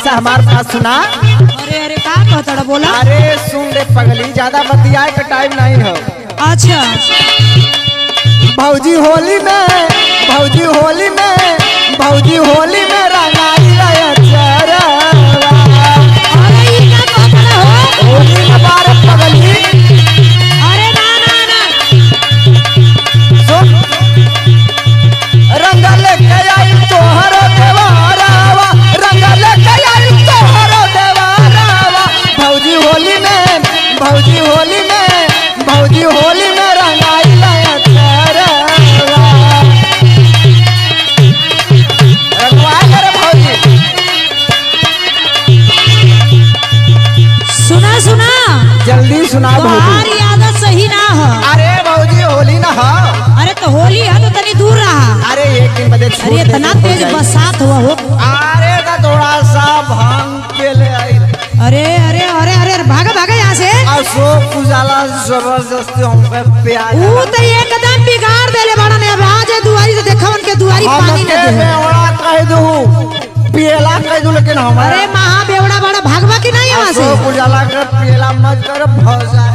ऐसा हमारे पास सुना। अरे अरे का कहता बोला। अरे सुन रे पगली, ज्यादा बतियाए का टाइम नहीं हो। अच्छा भौजी होली में, भौजी होली में, भौजी होली में रंगाई रहे चरवा। अरे ये का कहता हो। होली में बारे पगली। अरे ना ना ना सुन, रंग लेके आई तोहरो देवारावा, रंग लेके आई तोहरो देवारावा। भौजी होली में, भौजी होली में, भौजी होली में रंगाई रहे चरवा। रंगवाई रे भौजी। सुना सुना जल्दी सुना भौजी। तुम्हारी आदत सही ना हो। अरे भौजी होली ना हो। अरे तो होली है तो तनी दूर रहा। अरे एक दिन बदे छूट अरे दे इतना तो हो तेज जाई। बरसात हुआ हो। अरे तो थोड़ा सा भांग के ले आई। अरे अरे अरे अरे भागा भागा यहाँ से। अशोक उजाला जबरदस्ती हमके प्यार। वो तो एकदम बिगाड़ देले बड़ा ने। अब आज दुआरी से देखा उनके दुआरी पानी न दे। बेवड़ा कह दू, पियला कह दू, लेकिन हमारे अरे महा बेवड़ा बड़ा भागवा की नहीं वहाँ से। अशोक उजाला के पियला मत कर भौजाए।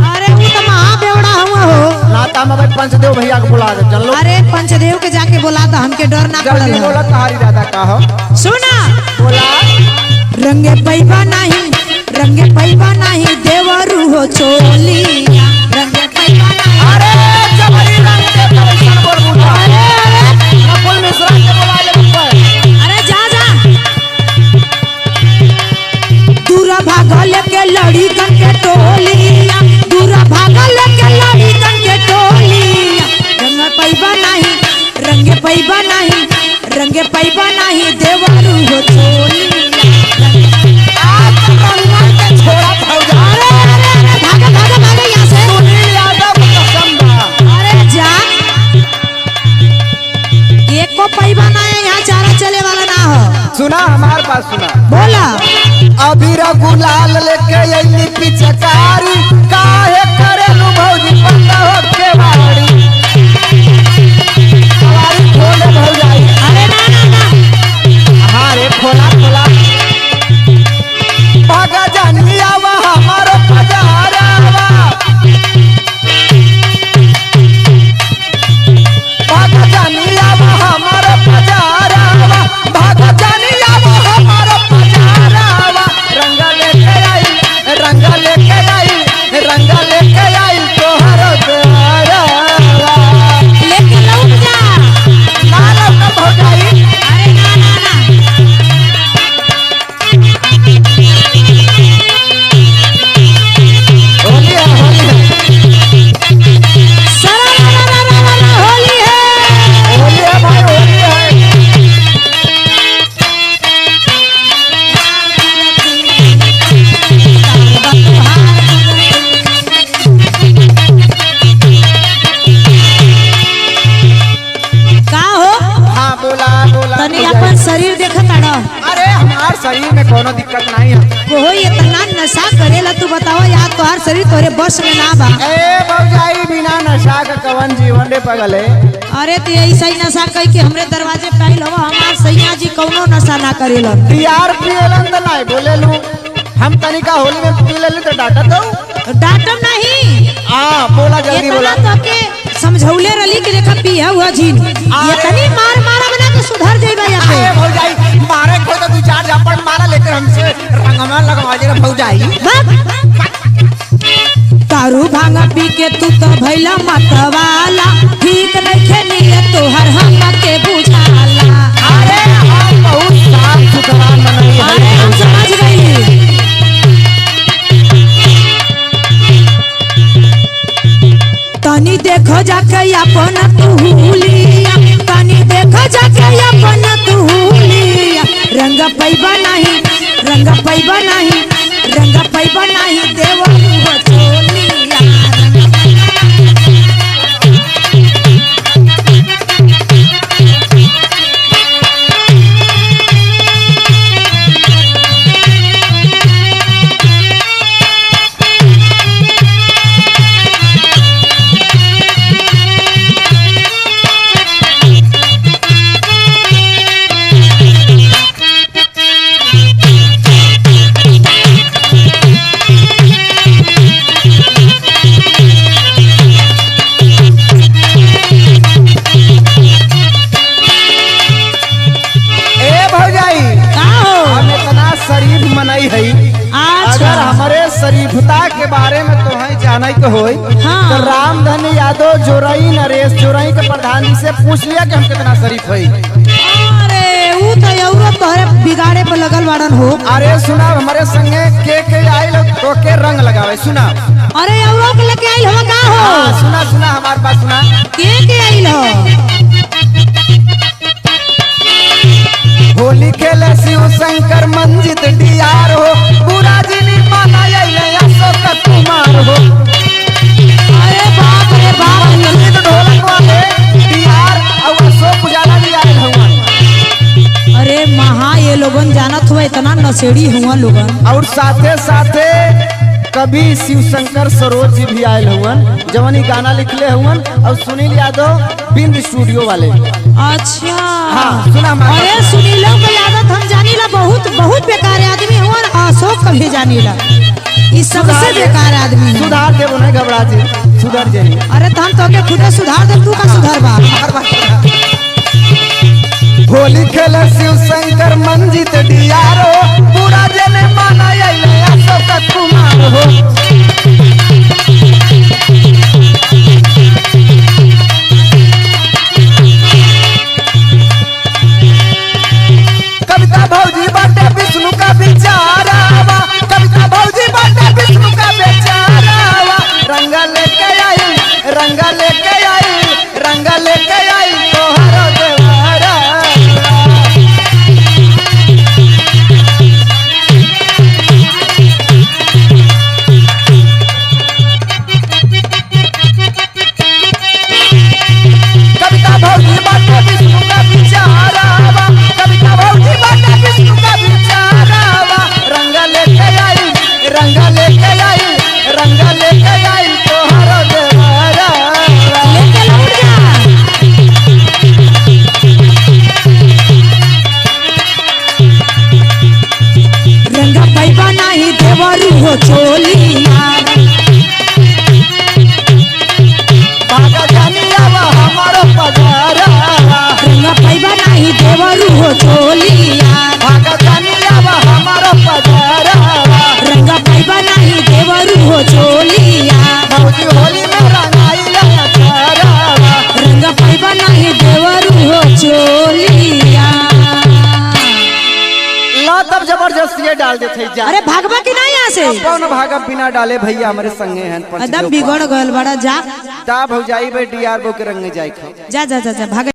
अरे वो तो महा बेवड़ा हुआ हो। नाता में भाई पंचदेव भैया को बुला दे। चलो अरे पंचदेव के जाके बोला तो हमके डर ना जल्दी पड़ल। बोला, तुम्हारी दादा का हो। सुना बोला रंगे पैबा नहीं, रंगे पैबा नहीं देवरू हो चोलिया। रंगे पैबा नहीं। अरे जबरी रंग के परेशान बोल बुझा। अरे अरे नकुल मिश्रा के बुला ले ऊपर। अरे जा जा। दूरा भागल के लड़ी कन के टोलिया, दूरा भागल के लड़ी कन के टोलिया। रंगे पैबा नहीं, रंगे पैबा नहीं, रंगे पैबा नहीं देवरू हो चोलिया। आज तो रंगा के छोड़ा भौजा। अरे अरे अरे भागा भागा भागा यहाँ से। सुनील यादव को कसम बा। अरे जा। एक को पैबा ना है यहाँ, चारा चले वाला ना हो। सुना हमारे पास सुना। बोला अबीर गुलाल लेके अइली पिचकारी, काहे करेलू भौजी पता हो के बाड़ी। सवारी खोले भौजाई। अरे ना ना ना। हाँ रे खोला खोला। भागा जानिया वा हमारो पजारावा, भागा जानिया वा हमारो पजारावा, भागा जानिया वा हमारो पजारावा। रंग लेके आई, रंग लेके आई, रंग लेके आई तोहरो देवरावा। लेके लौट जा। ना लौटा भौजाई। अरे ना ना ना। होली है, होली है, सरा रा रा रा रा रा होली है। होली है भाई, होली है। का हो हाँ बोला बोला तनी भौजाई। अपन शरीर देखत आड़ा। अरे हमारे शरीर में कोनो दिक्कत नहीं है। कोई इतना नशा करेला तू बताओ यार, तोहार शरीर तोरे बस में ना बा। ए भौजाई, बिना नशा का कवन जीवन रे पगले। अरे तो ऐसा ही नशा कई के हमरे दरवाजे पे आइल हो। हमार सैया जी कौनो नशा ना करेला। यार पियलन तो नहीं बोले लू। हम तनिका होली में पी लेली तो डांटा दो। डाटम नहीं। हाँ बोला जल्दी बोला। इतना तो के समझौले रली के देखा पिया हुआ झील। ये तनी मार मारा बना के सुधर जाइबा यहाँ पे। ए भौजाई, मारे कोई तो दो चार झापड़ मारा, लेकर हमसे रंगमा लगवा जे रे भौजाई। दारू भांगा पी के तू तो भैला मतवाला। ठीक नहीं खेलिए तोहर हम के बुझाला। अरे हम बहुत साफ सुथरा मनई है। अरे हम समझ गई। तनी देखो जाके अपन तू हुलिया, तनी देखो जाके अपन तू हुलिया। रंग पैबा नहीं, रंग पैबा नहीं, रंग पैबा नहीं देवरू हो चोलिया। चोरई नरेश चोरई के प्रधान जी से पूछ लिया कि हम कितना शरीफ है। अरे ऊ तो औरत तोहरे बिगाड़े पे लगल बाड़न हो। अरे सुना हमारे संगे के आइल तो के रंग लगावे सुना। अरे औरत के लेके आइल हो का हो? हाँ, सुना सुना हमारी बात सुना। के आइल हो? होली खेले शिव शंकर मंजित डियार हो पूरा जिनी माना अशोक कुमार हो। अरे बाप रे बाप, मंजित ढोलक वाले डियार और अशोक उजाला भी आयल हुआ। अरे महा ये लोगन जानत हुआ इतना नशेड़ी हुआ लोगन। और साथे साथे कभी शिव शंकर सरोज जी भी आयल हुवन जवन ही गाना लिखले हुवन और सुनील यादव बिंद स्टूडियो वाले। अच्छा हाँ सुना हमारा। अरे सुनीलों की आदत हम जानीला, बहुत बहुत बेकार आदमी हुआ। अशोक कभी जानीला ये सबसे बेकार आदमी है। सुधार देव नहीं घबरा जी सुधर जाइए। अरे तो हम तो के खुदे सुधार दे, तू का सुधारबा? होली खेले शिव शंकर मंजित डियारो पूरा जने माना अशोक कुमार हो। कविता भौजी बाटे विष्णु का बिचारावा, कविता भौजी बाटे विष्णु का बेचारावा। रंगा लेके आई रंगा लेके आई रंगा लेके आई तोहरो देवारा। कविता भौजी बाटे विष्णु का बिचारावा, कविता भौजी बाटे विष्णु का बिचारावा। रंगा लेके आई रंगा लेके आई रंगा लेके आई तोहरो देवारा। लेके लौट जा। रंगा पैबा नहीं देवरू हो चोलिया, भागा जानी आवा हमारो पगारा। रंगा पैबा नहीं देवरू हो चोलिया, भागा जानी आवा हमारो पगारा। रंगा पैबा नहीं देवरू हो चोलिया, भौजी होली में रंगाई लचारा। रंगा पैबा नहीं देवरू हो चोलिया। ला तब जबरदस्ती ये डाल देते जा। अरे भागवा की नहीं यहाँ से? कौन भागा बिना डाले भैया हमारे संगे हैं। एकदम बिगड़ गल बड़ा। जा ता भौजाई बे डियार बो के रंग जाई खा। जा जा जा, जा भाग।